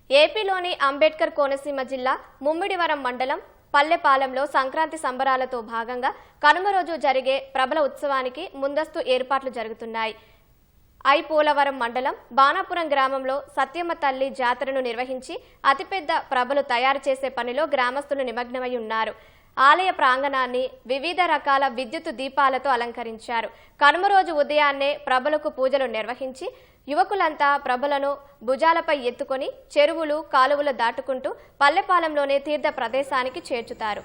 ఏపీలోని అంబేద్కర్ కోనసీమ జిల్లా ముమ్మిడివరం మండలం పల్లెపాలెంలో సంక్రాంతి సంబరాలతో భాగంగా కనుమ రోజు జరిగే ప్రబల ఉత్సవానికి ముందస్తు ఏర్పాట్లు జరుగుతున్నాయి. పోలవరం మండలం బాణాపురం గ్రామంలో సత్యమ్మ తల్లి జాతరను నిర్వహించి అతిపెద్ద ప్రభలు తయారు చేసే పనిలో గ్రామస్తులు నిమగ్నమై ఉన్నారు. ఆలయ ప్రాంగణాన్ని వివిధ రకాల విద్యుత్ దీపాలతో అలంకరించారు. కనుమ రోజు ఉదయాన్నే ప్రభలకు పూజలు నిర్వహించి యువకులంతా ప్రభలను భుజాలపై ఎత్తుకొని చెరువులు కాలువలు దాటుకుంటూ పల్లెపాలెంలోనే తీర్థ ప్రదేశానికి చేర్చుతారు.